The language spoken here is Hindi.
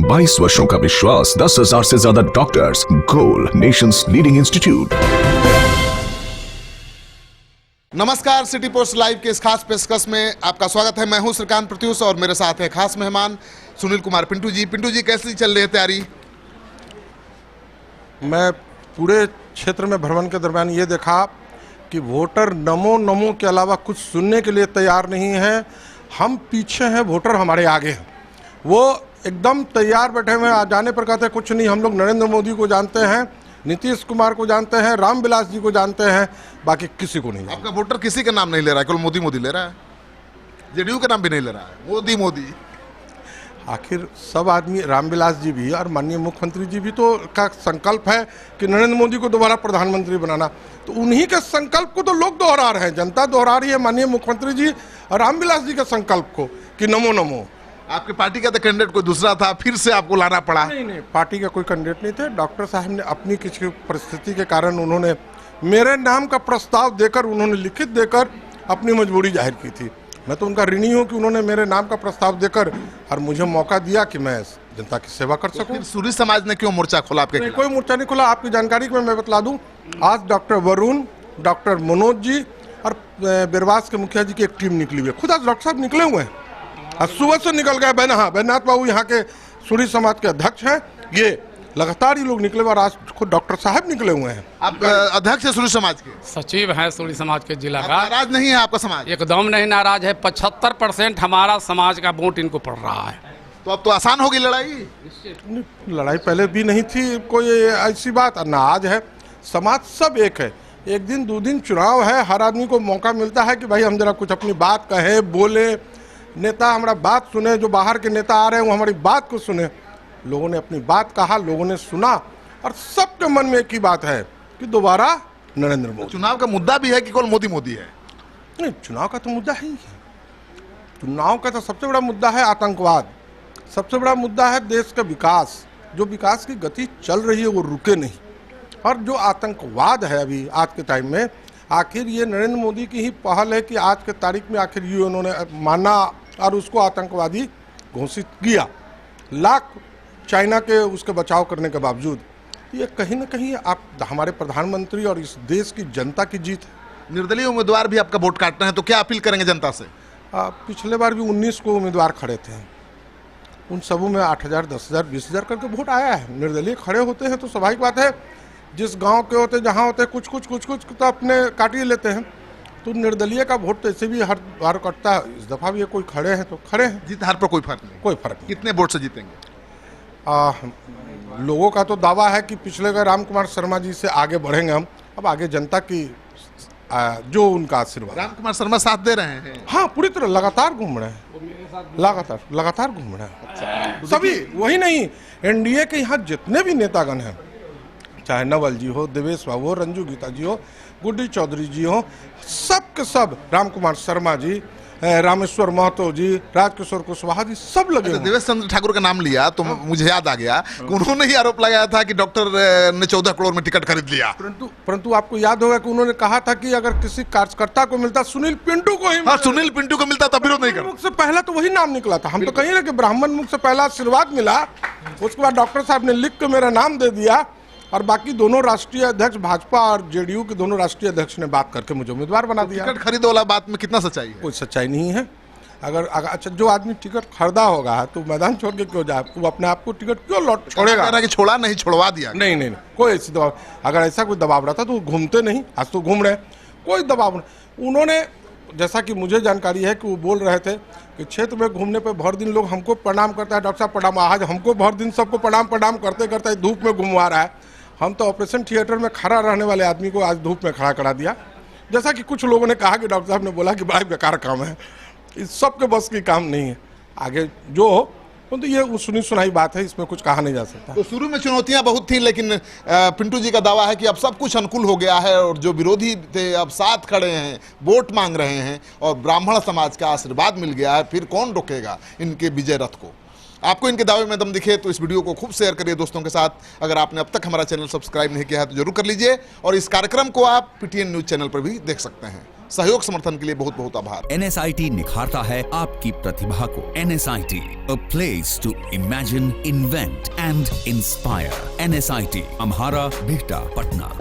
22 वर्षों का विश्वास, 10,000 से ज्यादा डॉक्टर्स, गोल नेशंस लीडिंग इंस्टीट्यूट। नमस्कार, सिटी पोस्ट लाइव के इस खास पेशकश में आपका स्वागत है। मैं हूं श्रीकांत प्रत्युष और मेरे साथ है खास मेहमान सुनील कुमार पिंटू जी। पिंटू जी, कैसी चल रही है तैयारी? मैं पूरे क्षेत्र में भ्रमण के दरमियान ये देखा कि वोटर नमो नमो के अलावा कुछ सुनने के लिए तैयार नहीं है। हम पीछे हैं, वोटर हमारे आगे हैं। वो एकदम तैयार बैठे हुए हैं। जाने पर कहते हैं कुछ नहीं, हम लोग नरेंद्र मोदी को जानते हैं, नीतीश कुमार को जानते हैं, रामविलास जी को जानते हैं, बाकी किसी को नहीं। आपका वोटर किसी का नाम नहीं ले रहा है, केवल मोदी मोदी ले रहा है। जेडीयू का नाम भी नहीं ले रहा है, मोदी मोदी। आखिर सब आदमी, रामविलास जी भी और माननीय मुख्यमंत्री जी भी तो का संकल्प है कि नरेंद्र मोदी को दोबारा प्रधानमंत्री बनाना, तो उन्हीं के संकल्प को तो लोग दोहरा रहे हैं, जनता दोहरा रही है माननीय मुख्यमंत्री जी और रामविलास जी के संकल्प को कि नमो नमो। आपकी पार्टी का तो कैंडिडेट कोई दूसरा था, फिर से आपको लाना पड़ा? नहीं, पार्टी का कोई कैंडिडेट नहीं थे। डॉक्टर साहब ने अपनी किसी परिस्थिति के कारण उन्होंने मेरे नाम का प्रस्ताव देकर, उन्होंने लिखित देकर अपनी मजबूरी जाहिर की थी। मैं तो उनका ऋणी हूँ कि उन्होंने मेरे नाम का प्रस्ताव देकर और मुझे मौका दिया कि मैं जनता की सेवा कर सकूं। फिर सूरी समाज ने क्यों मोर्चा खोला आपके खिलाफ? कोई मोर्चा नहीं खोला। आपकी जानकारी में मैं बतला दूं, आज डॉक्टर वरुण, डॉक्टर मनोज जी और बिरवास के मुखिया जी की एक टीम निकली हुई है। खुद आज डॉक्टर साहब निकले हुए हैं, आज सुबह से निकल गए। बैनाथ बाबू यहाँ के सूरी समाज के अध्यक्ष हैं। ये लगातार ही लोग निकले और आज खुद डॉक्टर साहब निकले हुए हैं। आप अध्यक्ष है सूरी समाज के? सचिव है सूरी समाज के जिला का। नाराज नहीं है आपका समाज? एकदम नहीं नाराज है। 75% हमारा समाज का वोट इनको पड़ रहा है। तो अब तो आसान होगी लड़ाई। लड़ाई पहले भी नहीं थी कोई ऐसी बात, ना आज है। समाज सब एक है। एक दिन दो दिन चुनाव है, हर आदमी को मौका मिलता है कि भाई हम जरा कुछ अपनी बात कहे, बोले, नेता हमारा बात सुने। जो बाहर के नेता आ रहे हैं वो हमारी बात को सुने। लोगों ने अपनी बात कहा, लोगों ने सुना और सबके मन में एक ही बात है कि दोबारा नरेंद्र मोदी। चुनाव का मुद्दा भी है कि केवल मोदी मोदी है? नहीं, चुनाव का तो मुद्दा ही है। चुनाव का तो सबसे बड़ा मुद्दा है आतंकवाद, सबसे बड़ा मुद्दा है देश का विकास। जो विकास की गति चल रही है वो रुके नहीं। और जो आतंकवाद है अभी आज के टाइम में, आखिर ये नरेंद्र मोदी की ही पहल है कि आज के तारीख में आखिर ये उन्होंने माना और उसको आतंकवादी घोषित किया। लाख चाइना के उसके बचाव करने के बावजूद ये कहीं ना कहीं आप हमारे प्रधानमंत्री और इस देश की जनता की जीत है। निर्दलीय उम्मीदवार भी आपका वोट काटना है, तो क्या अपील करेंगे जनता से? पिछले बार भी 19 को उम्मीदवार खड़े थे, उन सबों में 8,000, 10,000, 20,000 करके वोट आया है। निर्दलीय खड़े होते हैं तो स्वाभाविक बात है, जिस गांव के होते जहां होते कुछ तो अपने काट ही लेते हैं। तो निर्दलीय का वोट तो ऐसे भी हर बार कटता है। इस दफ़ा भी ये कोई खड़े हैं तो खड़े हैं। जीत हार पर कोई फर्क नहीं? कोई फर्क नहीं। कितने वोट से जीतेंगे? लोगों का तो दावा है कि पिछले बार राम कुमार शर्मा जी से आगे बढ़ेंगे हम। अब आगे जनता की जो उनका आशीर्वाद। राम कुमार शर्मा साथ दे रहे हैं? हाँ, पूरी तरह लगातार घूम रहे हैं, लगातार घूम रहे हैं सभी। वही नहीं, एनडीए के यहाँ जितने भी नेतागण हैं, चाहे नवल जी हो, देवेश बाबू हो, रंजू गीता जी हो, गुड्डी चौधरी जी हो, सब के सब, राम कुमार शर्मा जी, रामेश्वर महतो जी, राजकिशोर कुशवाहा जी, सब लगे। देवेश चंद्र ठाकुर का नाम लिया तो मुझे याद आ गया कि उन्होंने ही आरोप लगाया था कि डॉक्टर ने 14 करोड़ में टिकट खरीद लिया। परंतु आपको याद होगा कि उन्होंने कहा था कि अगर किसी कार्यकर्ता को मिलता सुनील पिंटू को ही। हाँ, सुनील पिंटू को मिलता तब विरोध नहीं करता। मुख से पहला तो वही नाम निकला था। हम तो कहीं ना कि ब्राह्मण मुख से पहला आशीर्वाद मिला, उसके बाद डॉक्टर साहब ने लिख के मेरा नाम दे दिया और बाकी दोनों राष्ट्रीय अध्यक्ष, भाजपा और जेडीयू के दोनों राष्ट्रीय अध्यक्ष ने बात करके मुझे उम्मीदवार बना दिया। टिकट खरीदो वाला बात में कितना सच्चाई है? कोई सच्चाई नहीं है। अगर अच्छा, जो आदमी टिकट खरीदा होगा तो मैदान छोड़ के क्यों जाए? वो अपने आप को टिकट क्यों लौट छोड़ेगा? कि छोड़ा नहीं, छोड़वा दिया। नहीं, कोई ऐसी दबाव, अगर ऐसा कोई दबाव रहता तो घूमते नहीं। आज तो घूम रहे, कोई दबाव नहीं। उन्होंने, जैसा कि मुझे जानकारी है कि वो बोल रहे थे कि क्षेत्र में घूमने पे भर दिन लोग हमको प्रणाम करता है, डॉक्टर साहब प्रणाम। आज हमको भर दिन सबको प्रणाम करते करते धूप में घुमवा रहा है। हम तो ऑपरेशन थिएटर में खड़ा रहने वाले आदमी को आज धूप में खड़ा करा दिया। जैसा कि कुछ लोगों ने कहा कि डॉक्टर साहब ने बोला कि बड़ा बेकार काम है, इस सब के बस की काम नहीं है। आगे जो हो तो ये सुनी सुनाई बात है, इसमें कुछ कहा नहीं जा सकता। तो शुरू में चुनौतियां बहुत थी, लेकिन पिंटू जी का दावा है कि अब सब कुछ अनुकूल हो गया है और जो विरोधी थे अब साथ खड़े हैं, वोट मांग रहे हैं और ब्राह्मण समाज का आशीर्वाद मिल गया है। फिर कौन रोकेगा इनके विजय रथ को? आपको इनके दावे में दम दिखे तो इस वीडियो को खूब शेयर करिए दोस्तों के साथ। अगर आपने अब तक हमारा चैनल सब्सक्राइब नहीं किया है तो जरूर कर लीजिए और इस कार्यक्रम को आप पीटीएन न्यूज चैनल पर भी देख सकते हैं। सहयोग समर्थन के लिए बहुत बहुत आभार। NSIT निखारता है आपकी प्रतिभा को। NSIT, a place to imagine, invent and inspire. NSIT, अम्हारा, Bihta, Patna.